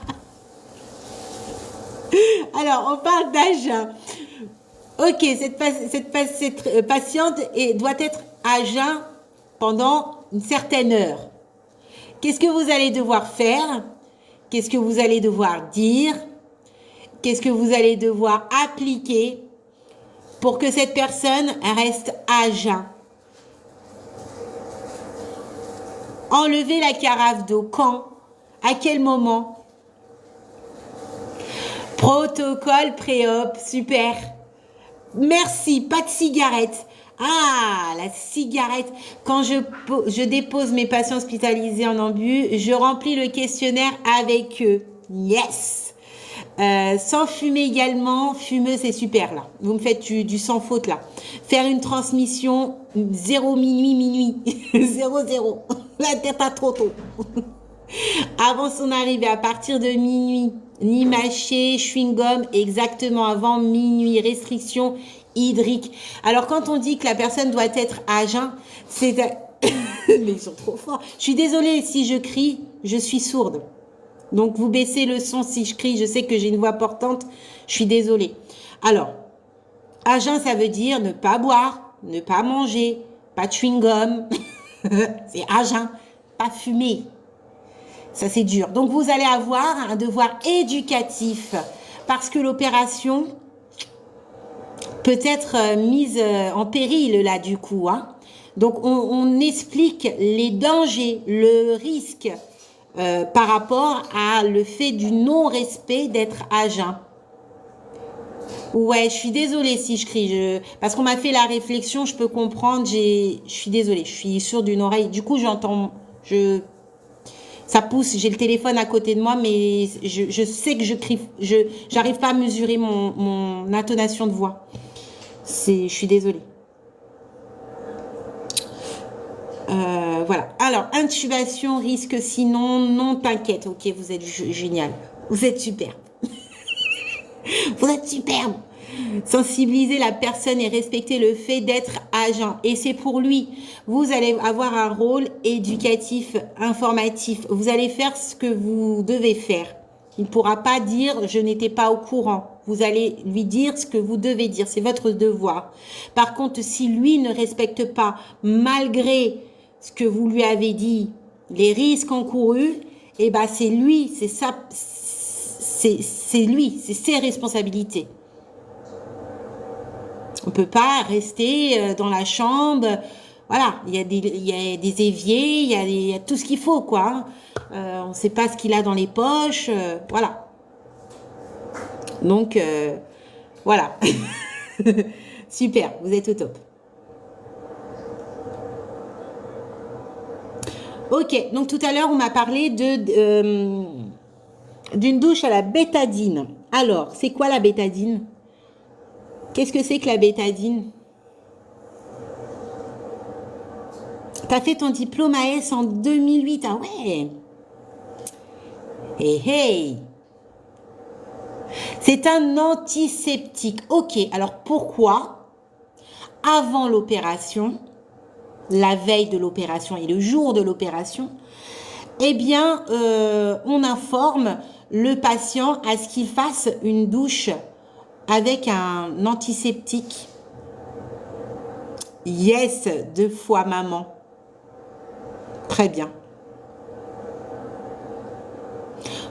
Speaker 1: Alors, on parle d'agent. Ok, cette patiente doit être à jeun pendant une certaine heure. Qu'est-ce que vous allez devoir faire? Qu'est-ce que vous allez devoir dire? Qu'est-ce que vous allez devoir appliquer pour que cette personne reste à jeun? Enlever la carafe d'eau. Quand? À quel moment? Protocole pré-op. Super. Merci. Pas de cigarette. Ah, la cigarette. Quand je dépose mes patients hospitalisés en ambu, je remplis le questionnaire avec eux. Yes. Sans fumer également. Fumer, c'est super là. Vous me faites du sans faute là. Faire une transmission 0 minuit. 0. La tête à trop tôt. Avant son arrivée, à partir de minuit. Ni mâcher, chewing-gum, exactement avant minuit. Restriction hydrique. Alors, quand on dit que la personne doit être à jeun, c'est... Mais ils sont trop forts. Je suis désolée si je crie, je suis sourde. Donc, vous baissez le son si je crie. Je sais que j'ai une voix portante. Je suis désolée. Alors, à jeun, ça veut dire ne pas boire, ne pas manger, pas de chewing-gum. C'est à jeun, pas fumer. Ça, c'est dur. Donc, vous allez avoir un devoir éducatif parce que l'opération peut être mise en péril, là, du coup. Hein. Donc, on explique les dangers, le risque par rapport à le fait du non-respect d'être à jeun. Ouais, je suis désolée si je crie. Parce qu'on m'a fait la réflexion, je peux comprendre. Je suis désolée, je suis sourde d'une oreille. Du coup, j'entends... Ça pousse, j'ai le téléphone à côté de moi, mais je sais que je crie. J'arrive pas à mesurer mon intonation de voix. Je suis désolée. Voilà. Alors, intubation, risque sinon, non, t'inquiète. Ok, vous êtes génial. Vous êtes superbe. Vous êtes superbe. Sensibiliser la personne et respecter le fait d'être agent. Et c'est pour lui. Vous allez avoir un rôle éducatif, informatif. Vous allez faire ce que vous devez faire. Il ne pourra pas dire « je n'étais pas au courant ». Vous allez lui dire ce que vous devez dire. C'est votre devoir. Par contre, si lui ne respecte pas, malgré ce que vous lui avez dit, les risques encourus, eh ben c'est lui, c'est ça, c'est lui, c'est ses responsabilités. On ne peut pas rester dans la chambre. Voilà, il y a des éviers, il y a tout ce qu'il faut, quoi. On ne sait pas ce qu'il a dans les poches. Voilà. Donc, voilà. Super, vous êtes au top. Ok, donc tout à l'heure, on m'a parlé d'une douche à la bétadine. Alors, c'est quoi la bétadine? Qu'est-ce que c'est que la bétadine? T'as fait ton diplôme AS en 2008. Ah ouais. Hey, hey. C'est un antiseptique. Ok, alors pourquoi, avant l'opération, la veille de l'opération et le jour de l'opération, eh bien, on informe le patient à ce qu'il fasse une douche avec un antiseptique. Yes, 2 fois maman. Très bien.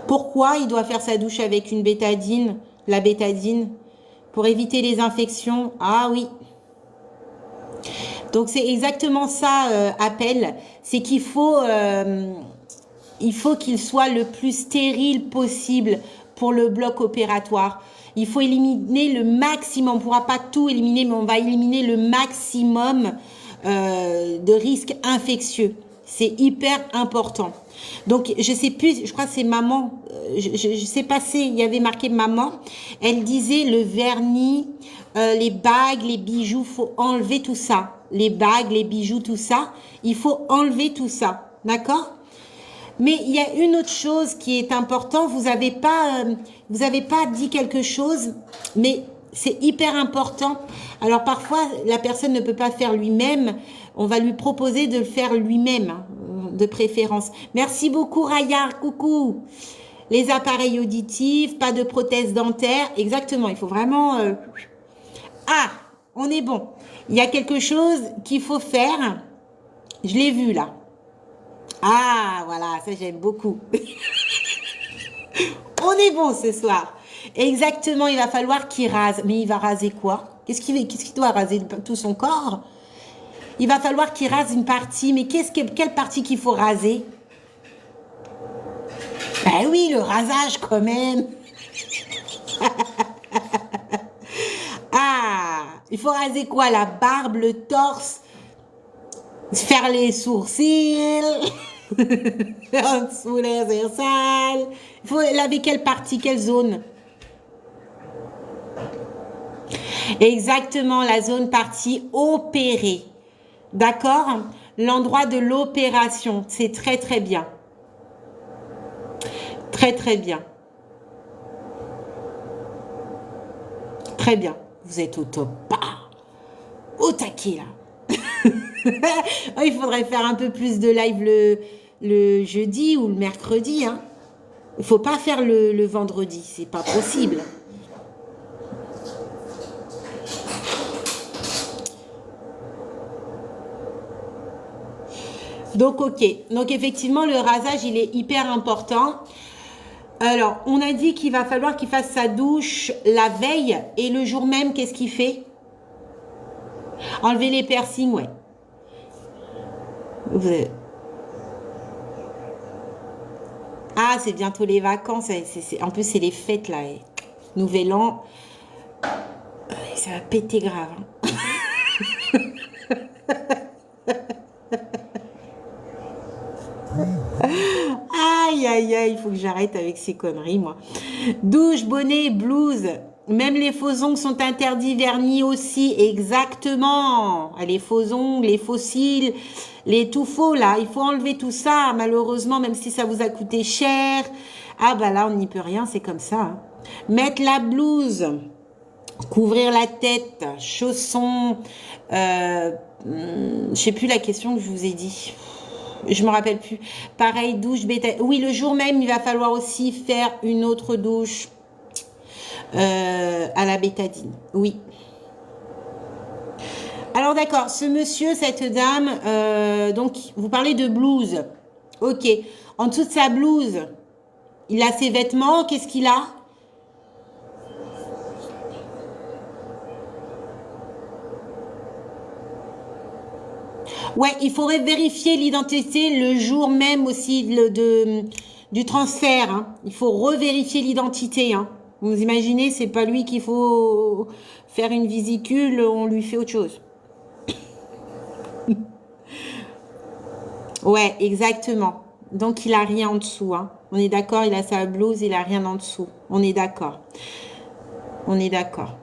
Speaker 1: Pourquoi il doit faire sa douche avec une bétadine, la bétadine? Pour éviter les infections. Ah oui. Donc c'est exactement ça, appel. C'est qu'il faut qu'il soit le plus stérile possible pour le bloc opératoire. Il faut éliminer le maximum. On ne pourra pas tout éliminer, mais on va éliminer le maximum de risques infectieux. C'est hyper important. Donc, je sais plus, je crois que c'est maman, je sais pas, il y avait marqué maman. Elle disait le vernis, les bagues, les bijoux, faut enlever tout ça. Les bagues, les bijoux, tout ça, il faut enlever tout ça. D'accord? Mais il y a une autre chose qui est importante. Vous avez pas dit quelque chose, mais c'est hyper important. Alors parfois, la personne ne peut pas faire lui-même. On va lui proposer de le faire lui-même, hein, de préférence. Merci beaucoup, Raya. Coucou. Les appareils auditifs, pas de prothèse dentaire. Exactement, il faut vraiment... Ah, on est bon. Il y a quelque chose qu'il faut faire. Je l'ai vu là. Ah, voilà, ça j'aime beaucoup. On est bon ce soir. Exactement, il va falloir qu'il rase. Mais il va raser quoi? Qu'est-ce qu'il doit raser? Tout son corps? Il va falloir qu'il rase une partie. Mais quelle partie qu'il faut raser? Ben oui, le rasage quand même. Ah, il faut raser quoi? La barbe, le torse, faire les sourcils, en dessous les aisselles. Il faut laver quelle partie, quelle zone? Exactement, la zone partie opérée. D'accord? L'endroit de l'opération. C'est très, très bien. Très, très bien. Très bien. Vous êtes au top. Bah, au taquet, là. Oh, il faudrait faire un peu plus de live le jeudi ou le mercredi. Hein. Il faut pas faire le vendredi. C'est pas possible. Donc, ok. Donc, effectivement, le rasage, il est hyper important. Alors, on a dit qu'il va falloir qu'il fasse sa douche la veille et le jour même, qu'est-ce qu'il fait? Enlever les piercings, ouais. Ah, c'est bientôt les vacances. En plus, c'est les fêtes, là. Nouvel an. Ça va péter grave. Aïe, aïe, aïe, il faut que j'arrête avec ces conneries, moi. Douche, bonnet, blouse. Même les faux ongles sont interdits, vernis aussi, exactement. Les faux ongles, les faux cils, les tout faux, là. Il faut enlever tout ça, malheureusement, même si ça vous a coûté cher. Ah, bah là, on n'y peut rien, c'est comme ça. Hein. Mettre la blouse, couvrir la tête, chaussons. Je sais plus la question que je vous ai dit. Je me rappelle plus. Pareil, douche, bétail. Oui, le jour même, il va falloir aussi faire une autre douche à la bétadine. Oui. Alors d'accord, ce monsieur, cette dame, donc vous parlez de blouse. Ok. En dessous de sa blouse, il a ses vêtements. Qu'est-ce qu'il a? Ouais, il faudrait vérifier l'identité le jour même aussi du transfert. Hein. Il faut revérifier l'identité. Hein. Vous imaginez, c'est pas lui qu'il faut faire une vésicule, on lui fait autre chose. Ouais, exactement. Donc, il a rien en dessous. Hein. On est d'accord, il a sa blouse, il a rien en dessous. On est d'accord. On est d'accord.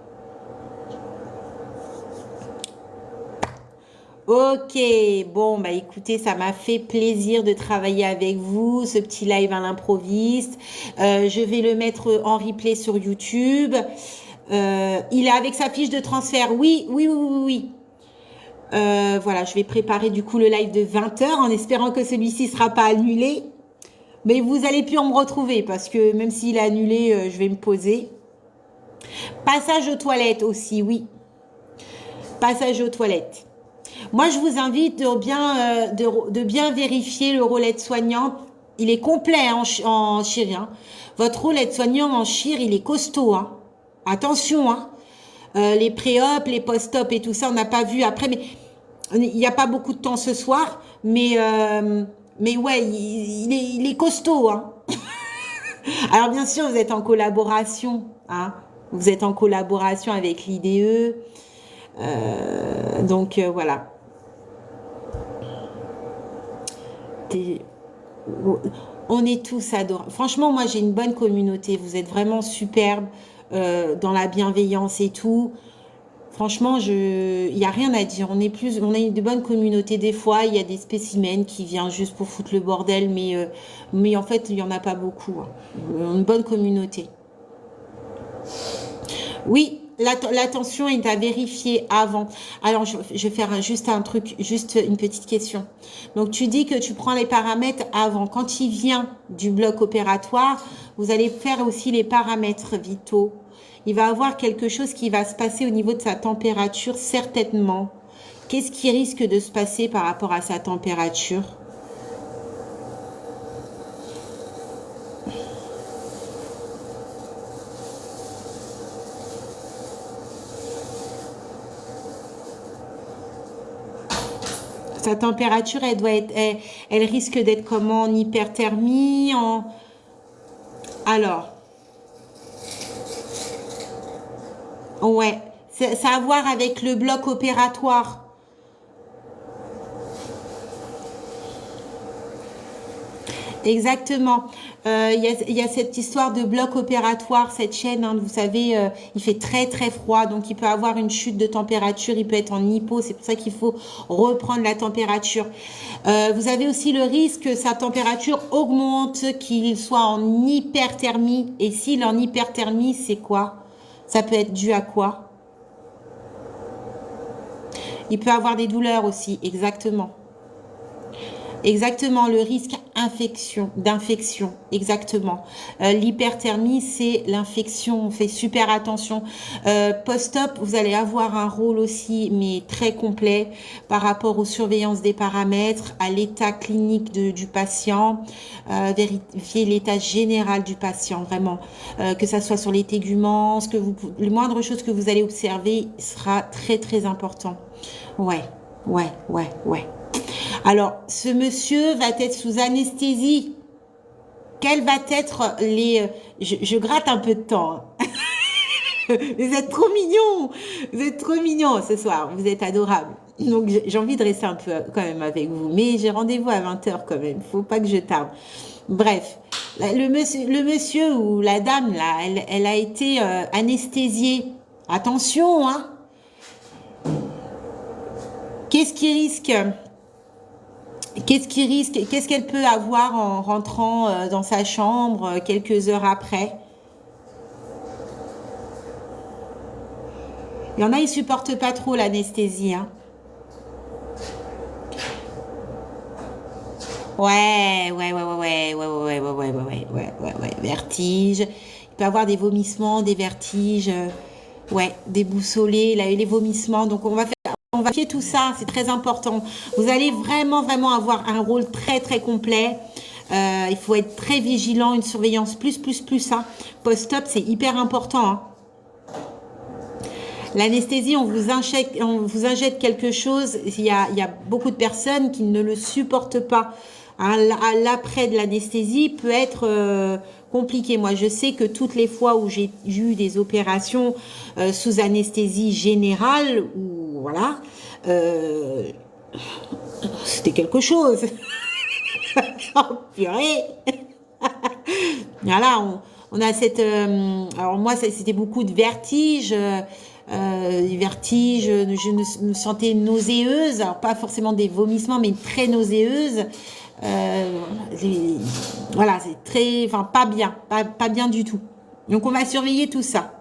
Speaker 1: Ok, bon, bah écoutez, ça m'a fait plaisir de travailler avec vous, ce petit live à l'improviste. Je vais le mettre en replay sur YouTube. Il est avec sa fiche de transfert. Oui, oui, oui, oui, oui. Voilà, je vais préparer du coup le live de 20h en espérant que celui-ci ne sera pas annulé. Mais vous allez plus en me retrouver parce que même s'il est annulé, je vais me poser. Passage aux toilettes aussi, oui. Passage aux toilettes. Moi, je vous invite de bien vérifier le rôle aide-soignante. Il est complet hein, en chir. Hein. Votre rôle aide-soignant en chir, il est costaud. Hein. Attention, hein. Les pré-op, les post-op et tout ça, on n'a pas vu après. Mais il n'y a pas beaucoup de temps ce soir. Mais ouais, il est costaud. Hein. Alors, bien sûr, vous êtes en collaboration. Hein. Vous êtes en collaboration avec l'IDE. Donc, voilà. On est tous adorables. Franchement, moi, j'ai une bonne communauté. Vous êtes vraiment superbes dans la bienveillance et tout. Franchement, il n'y a rien à dire. On a une bonne communauté. Des fois, il y a des spécimens qui viennent juste pour foutre le bordel, mais en fait, il n'y en a pas beaucoup. Hein. Une bonne communauté. Oui. L'attention est à vérifier avant. Alors, je vais faire juste un truc, juste une petite question. Donc, tu dis que tu prends les paramètres avant. Quand il vient du bloc opératoire, vous allez faire aussi les paramètres vitaux. Il va avoir quelque chose qui va se passer au niveau de sa température, certainement. Qu'est-ce qui risque de se passer par rapport à sa température ? Sa température, elle risque d'être comment? En hyperthermie, Alors, ouais, ça a à voir avec le bloc opératoire. Exactement. Il y a cette histoire de bloc opératoire, cette chaîne, hein, vous savez, il fait très très froid, donc il peut avoir une chute de température, il peut être en hypo, c'est pour ça qu'il faut reprendre la température. Vous avez aussi le risque que sa température augmente, qu'il soit en hyperthermie, et s'il est en hyperthermie, c'est quoi? Ça peut être dû à quoi? Il peut avoir des douleurs aussi, exactement. Exactement, le risque d'infection, exactement. L'hyperthermie, c'est l'infection, on fait super attention. Post-op, vous allez avoir un rôle aussi, mais très complet par rapport aux surveillances des paramètres, à l'état clinique du patient, vérifier l'état général du patient, vraiment. Que ça soit sur les téguments, le moindre chose que vous allez observer sera très, très important. Ouais. Alors, ce monsieur va être sous anesthésie. Quelles va être les... Je gratte un peu de temps. Vous êtes trop mignons. Vous êtes trop mignons ce soir. Vous êtes adorables. Donc, j'ai envie de rester un peu quand même avec vous. Mais j'ai rendez-vous à 20h quand même. Faut pas que je tarde. Bref, le monsieur ou la dame, là, elle a été anesthésiée. Attention, hein. Qu'est-ce qu'elle peut avoir en rentrant dans sa chambre quelques heures après? Il y en a, ils supportent pas trop l'anesthésie, hein. Ouais, vertige. Il peut avoir des vomissements, des vertiges, des boussolés, les vomissements. Donc on va vérifier tout ça, c'est très important. Vous allez vraiment avoir un rôle très très complet. Il faut être très vigilant, une surveillance plus, hein. Post-op, c'est hyper important, hein. L'anesthésie, on vous injecte quelque chose. Il y a beaucoup de personnes qui ne le supportent pas. Hein, l'après de l'anesthésie peut être compliqué. Moi, je sais que toutes les fois où j'ai eu des opérations sous anesthésie générale, ou voilà, c'était quelque chose. Oh, purée. Voilà, on a cette... alors moi, c'était beaucoup de vertiges. Je me sentais nauséeuse, alors pas forcément des vomissements, mais très nauséeuse. Voilà, c'est très, enfin pas bien, pas bien du tout. Donc on va surveiller tout ça.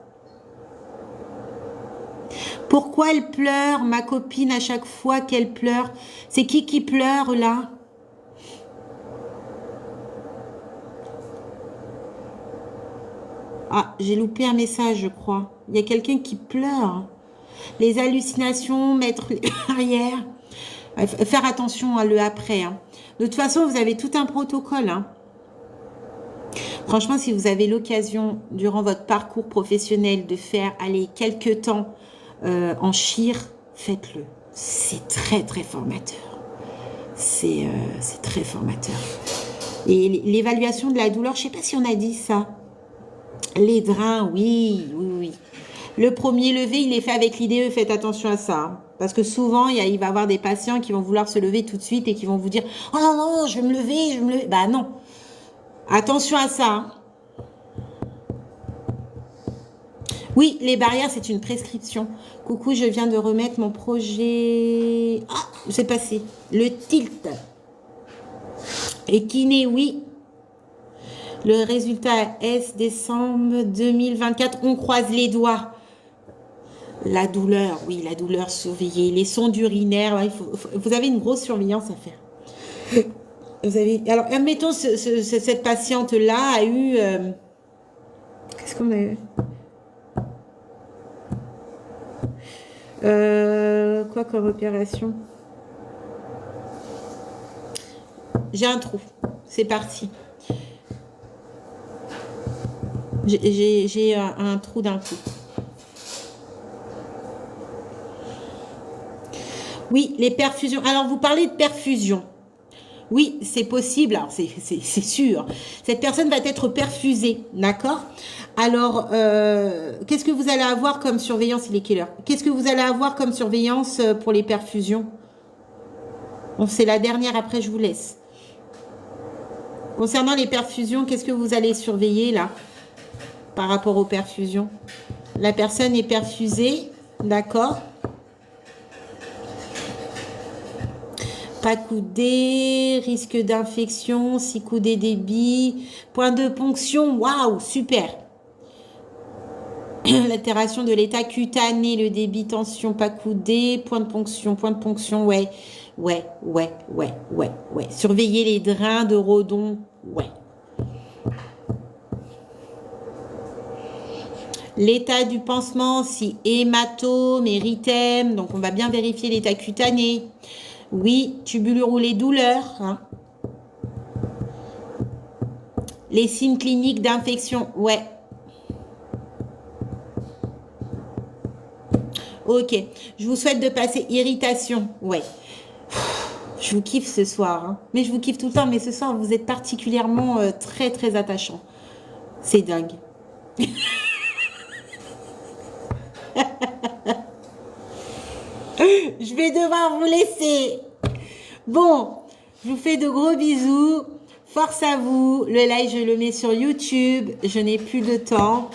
Speaker 1: Pourquoi elle pleure, ma copine, à chaque fois qu'elle pleure? C'est qui pleure là? Ah, j'ai loupé un message, je crois. Il y a quelqu'un qui pleure. Les hallucinations, mettre arrière. Faire attention à le après. Hein. De toute façon, vous avez tout un protocole. Hein. Franchement, si vous avez l'occasion, durant votre parcours professionnel, de faire aller quelques temps en chir, faites-le. C'est très, très formateur. C'est très formateur. Et l'évaluation de la douleur, je ne sais pas si on a dit ça. Les drains, oui. Le premier lever, il est fait avec l'IDE, faites attention à ça. Hein. Parce que souvent, il va y avoir des patients qui vont vouloir se lever tout de suite et qui vont vous dire « Oh non, je vais me lever, Bah non. Attention à ça. Hein. Oui, les barrières, c'est une prescription. Coucou, je viens de remettre mon projet... Ah, c'est passé. Le tilt. Et kiné, oui. Le résultat est décembre 2024. On croise les doigts. La douleur, oui, la douleur, surveillée. Les sondes urinaires, ouais, vous avez une grosse surveillance à faire. Alors, admettons, cette patiente-là a eu... Qu'est-ce qu'on a eu? Quoi comme opération? J'ai un trou. C'est parti. J'ai un trou d'un coup. Oui, les perfusions. Alors, vous parlez de perfusion. Oui, c'est possible. Alors, c'est sûr. Cette personne va être perfusée, d'accord? Alors, qu'est-ce que vous allez avoir comme surveillance? Il est quelle heure? Qu'est-ce que vous allez avoir comme surveillance pour les perfusions? Bon, c'est la dernière, après je vous laisse. Concernant les perfusions, qu'est-ce que vous allez surveiller là? Par rapport aux perfusions. La personne est perfusée, d'accord? Pas coudé, risque d'infection, 6 coudées débit, point de ponction, waouh, super. L'altération de l'état cutané, le débit, tension, pas coudé, point de ponction, ouais. Ouais. Surveillez les drains de Rodon, ouais. L'état du pansement, si hématome, érythème, donc on va bien vérifier l'état cutané. Oui, tubulure ou les douleurs. Hein. Les signes cliniques d'infection, ouais. Ok, je vous souhaite de passer irritation, ouais. Je vous kiffe ce soir, hein. Mais je vous kiffe tout le temps, mais ce soir vous êtes particulièrement très très attachant. C'est dingue. Je vais devoir vous laisser. Bon, je vous fais de gros bisous. Force à vous. Le live, je le mets sur YouTube. Je n'ai plus de temps.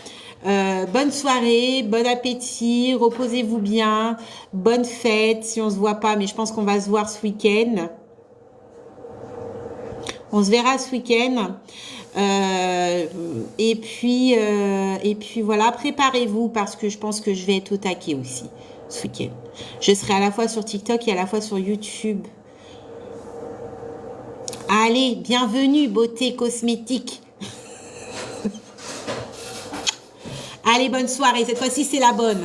Speaker 1: Bonne soirée, bon appétit, reposez-vous bien, bonne fête si on se voit pas, mais je pense qu'on va se voir ce week-end. On se verra ce week-end. Et puis voilà, préparez-vous parce que je pense que je vais être au taquet aussi ce week-end. Je serai à la fois sur TikTok et à la fois sur YouTube. Allez, bienvenue, beauté cosmétique. Allez, bonne soirée. Cette fois-ci, c'est la bonne.